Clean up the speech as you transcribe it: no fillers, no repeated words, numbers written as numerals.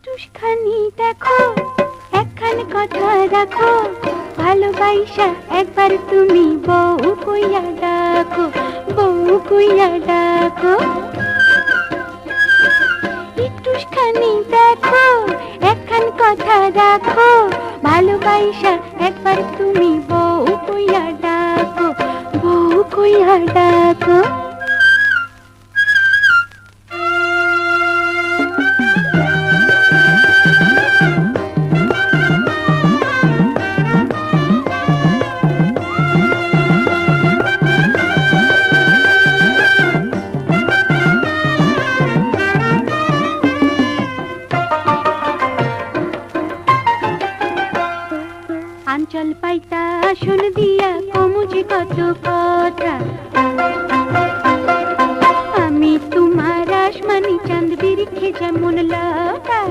একটুখানি দেখো, একখানি কথা রাখো, ভালোবাসা একবার তুমি বউ কইয়া ডাকো, বউ কইয়া ডাকো। একটুখানি দেখো, একখানি কথা রাখো, ভালোবাসা একবার তুমি বউ কইয়া ডাকো, বউ কইয়া ডাকো। আঞ্চল পাইতা আসন দিয়া কমুজি কত কথা,